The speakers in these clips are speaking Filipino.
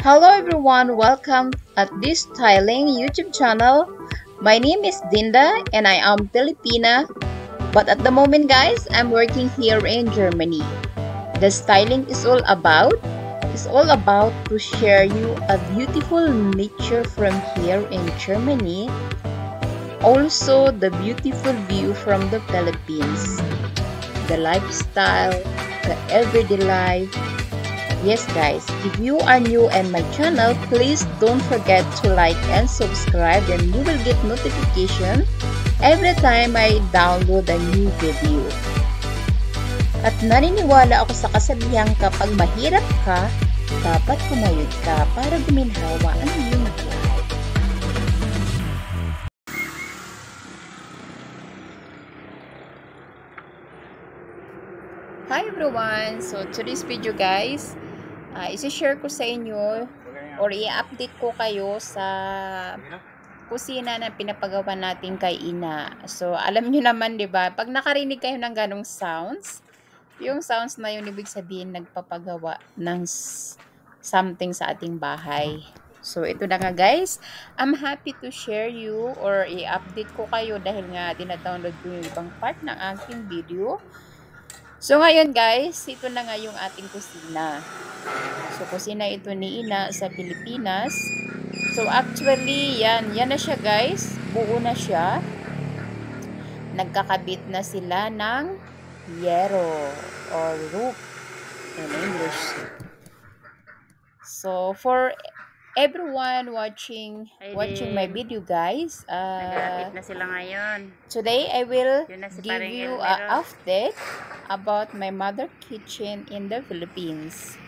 Hello everyone, welcome at this styling YouTube channel. My name is Dinda and I am Filipina, but at the moment guys, I'm working here in Germany. The styling is all about to share you a beautiful nature from here in Germany. Also the beautiful view from the Philippines, the lifestyle, the everyday life. Yes guys, if you are new in my channel, please don't forget to like and subscribe and you will get notification every time I download a new video. At naniniwala ako sa kasabihang kapag mahirap ka, dapat kumayod ka para guminhawa ang iyong buhay. Hi everyone! So today's video guys, isi-share ko sa inyo or i-update ko kayo sa kusina na pinapagawa natin kay Ina. So, alam nyo naman, di ba? Pag nakarinig kayo ng ganong sounds, yung sounds na yun, ibig sabihin, nagpapagawa ng something sa ating bahay. So, ito na nga guys. I'm happy to share you or i-update ko kayo dahil nga dinadownload ko yung ibang part ng aking video. So, ngayon guys, ito na nga yung ating kusina. So, kusina ito ni Ina sa Pilipinas. So, actually, yan na siya guys. Buo na siya. Nagkakabit na sila ng yero or roof in English. So, for everyone watching my video guys, nagkakabit na sila ngayon. Today I will give you an update about my mother kitchen in the Philippines.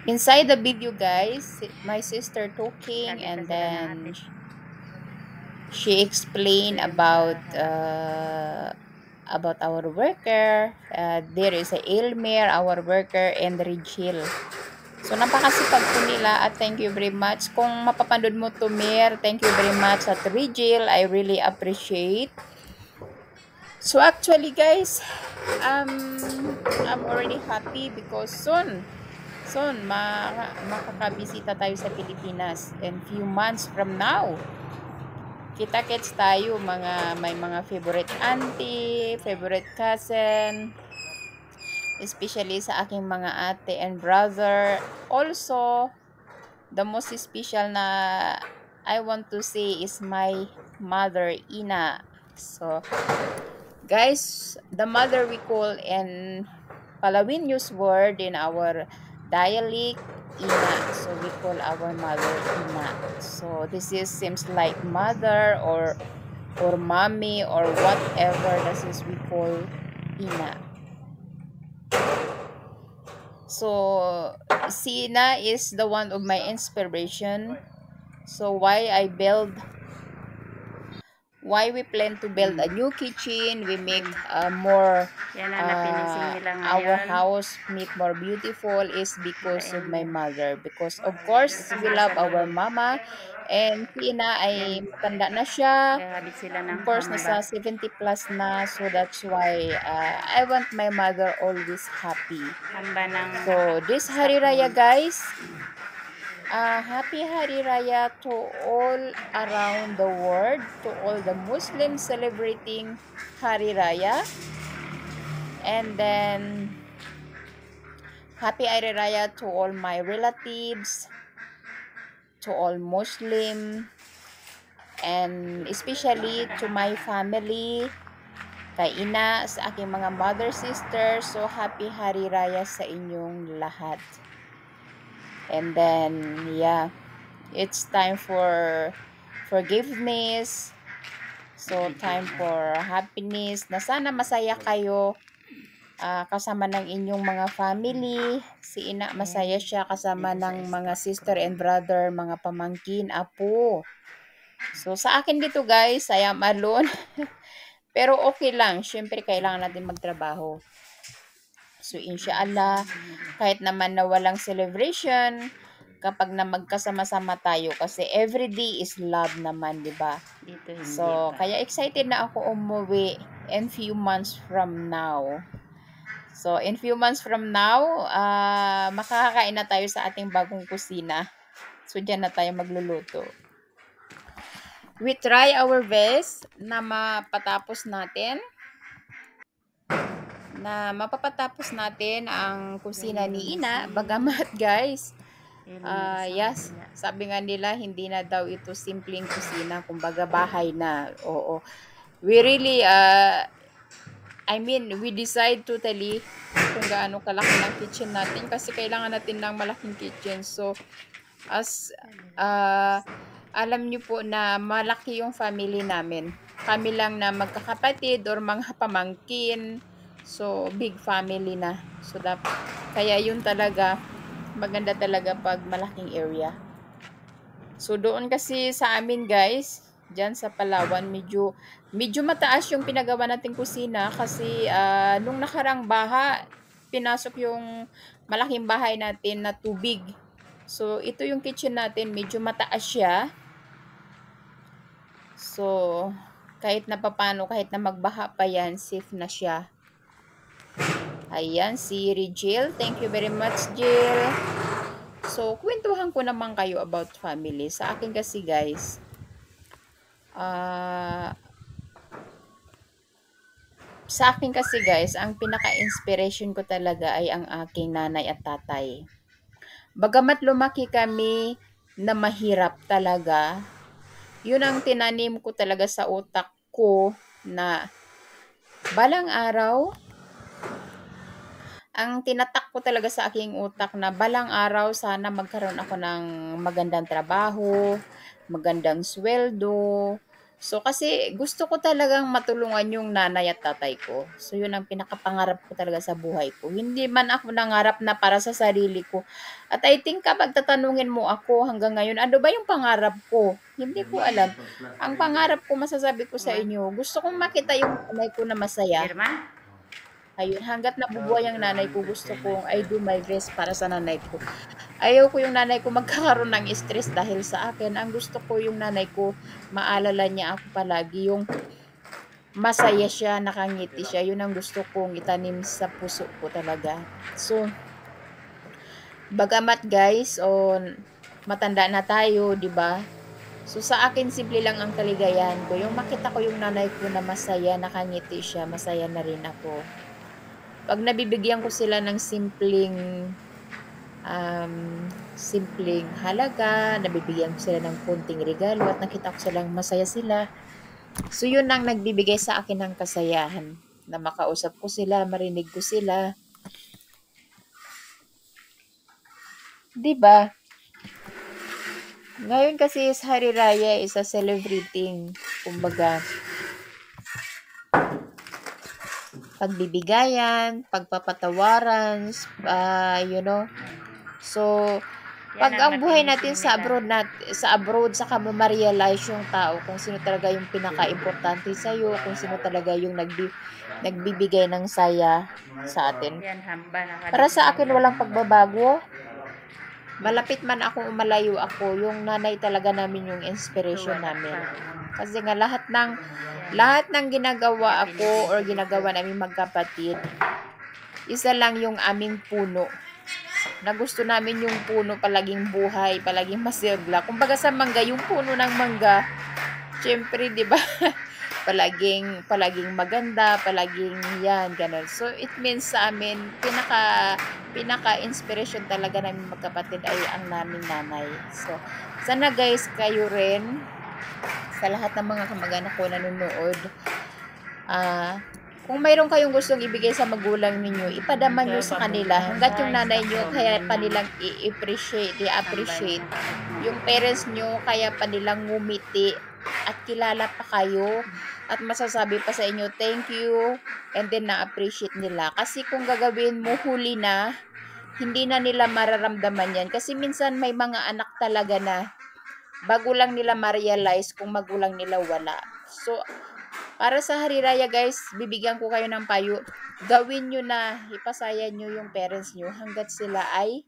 Inside the video guys, my sister talking and then she explained about our worker. There is a Elmer, our worker, and Rigel. So, napakasipag po nila at thank you very much. Kung mapapanood mo to Mer, thank you very much at Rigel. I really appreciate. So, actually guys, I'm already happy because soon makakabisita tayo sa Pilipinas in few months from now. Kita-kits tayo, may mga favorite auntie, favorite cousin, especially sa aking mga ate and brother. Also, the most special na I want to say is my mother, Ina. So, guys, the mother we call in Palawinos word in our dialect, Ina. So, we call our mother Ina. So, this seems like mother or mommy or whatever. This is we call Ina. So, Ina is the one of my inspiration. So, why we plan to build a new kitchen, we make more our house make more beautiful is because of my mother. Because of course, we love our mama and si Ina ay matanda na siya. Of course, nasa 70 plus na. So, that's why I want my mother always happy. So, this Hari Raya guys, Happy Hari Raya to all around the world, to all the Muslims celebrating Hari Raya. And then, Happy Hari Raya to all my relatives, to all Muslim, and especially to my family, kay Ina, sa aking mga mother, sister. So, Happy Hari Raya sa inyong lahat. And then, yeah, it's time for forgiveness. So, time for happiness. Na sana masaya kayo kasama ng inyong mga family. Si Ina, masaya siya kasama ng mga sister and brother, mga pamangkin, apo. So, sa akin dito guys, I am alone. Pero okay lang. Siyempre, kailangan natin magtrabaho. So, inshallah, kahit naman na walang celebration, kapag na magkasama-sama tayo, kasi everyday is love naman, di ba? So, kaya excited na ako umuwi in few months from now. So, in few months from now, makakakain na tayo sa ating bagong kusina. So, dyan na tayo magluluto. We try our best na mapapatapos natin ang kusina ni Ina. Bagamat guys, yes, sabi nga nila hindi na daw ito simpleng kusina, kumbaga bahay na. Oo. We really we decide totally kung gaano kalaki ng kitchen natin kasi kailangan natin ng malaking kitchen. So as alam niyo po na malaki yung family namin. Kami lang na magkakapatid or mga pamangkin. So, big family na. So, kaya yun talaga, maganda talaga pag malaking area. So, doon kasi sa amin guys, dyan sa Palawan, medyo mataas yung pinagawa nating kusina kasi nung nakarang baha, pinasok yung malaking bahay natin na tubig. So, ito yung kitchen natin, medyo mataas siya. So, kahit na papano, kahit na magbaha pa yan, safe na siya. Ayan, si Jill. Thank you very much, Jill. So, kwentuhan ko naman kayo about family. Sa akin kasi, guys, ang pinaka-inspiration ko talaga ay ang aking nanay at tatay. Bagamat lumaki kami na mahirap talaga, yun ang tinanim ko talaga sa utak ko na balang araw, ang tinatak ko talaga sa aking utak na balang araw sana magkaroon ako ng magandang trabaho, magandang sweldo. So, kasi gusto ko talagang matulungan yung nanay at tatay ko. So, yun ang pinakapangarap ko talaga sa buhay ko. Hindi man ako nangarap na para sa sarili ko. At I think kapag tatanungin mo ako hanggang ngayon, ano ba yung pangarap ko? Hindi ko alam. Ang pangarap ko, masasabi ko sa inyo, gusto kong makita yung nanay ko na masaya. Ayun, hanggat nabubuhay ang nanay ko, gusto kong I do my best para sa nanay ko. Ayaw ko yung nanay ko magkakaroon ng stress dahil sa akin. Ang gusto ko yung nanay ko, maalala niya ako palagi. Yung masaya siya, nakangiti siya. Yun ang gusto kong itanim sa puso ko talaga. So, bagamat guys, matanda na tayo, di ba? So, sa akin, simple lang ang kaligayahan ko. Yung makita ko yung nanay ko na masaya, nakangiti siya, masaya na rin ako. Pag nabibigyan ko sila ng simpleng halaga, nabibigyan ko sila ng konting regalo at nakita ko silang masaya sila. So, yun ang nagbibigay sa akin ng kasayahan. Na makausap ko sila, marinig ko sila. Diba? Ngayon kasi is Hari Raya is a celebrating, kumbaga, pagbibigayan, pagpapatawaran, So, pag ang buhay natin sa abroad, saka mo ma-realize yung tao, kung sino talaga yung pinaka-importante sa'yo, kung sino talaga yung nagbibigay ng saya sa atin. Para sa akin, walang pagbabago. Malapit man ako, malayo ako, yung nanay talaga namin yung inspiration namin. Kasi nga lahat ng ginagawa ako or ginagawa namin magkapatid, isa lang yung aming puno. Na gusto namin yung puno palaging buhay, palaging masigla. Kumbaga sa mangga, yung puno ng mangga, syempre, 'di ba? palaging maganda, palaging yan, ganun. So, it means sa amin, pinaka-inspiration talaga namin magkapatid ay ang naming nanay. So, sana guys, kayo rin, sa lahat ng mga kamag-anak ko nanonood, kung mayroon kayong gustong ibigay sa magulang ninyo, ipadama nyo sa kanila. Hanggat yung nanay nyo, kaya pa nilang i-appreciate. Yung parents nyo, kaya pa nilang ngumiti at kilala pa kayo at masasabi pa sa inyo, thank you, and then na-appreciate nila. Kasi kung gagawin mo, huli na, hindi na nila mararamdaman yan. Kasi minsan may mga anak talaga na bago lang nila ma-realize kung magulang nila wala. So, para sa Hari Raya guys, bibigyan ko kayo ng payo. Gawin nyo na, ipasaya nyo yung parents nyo hanggat sila ay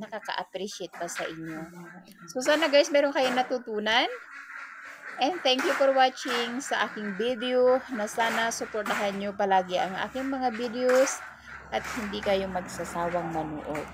nakaka-appreciate pa sa inyo. So sana guys, meron kayong natutunan. And thank you for watching sa aking video na sana supportahan nyo palagi ang aking mga videos at hindi kayo magsasawang manood.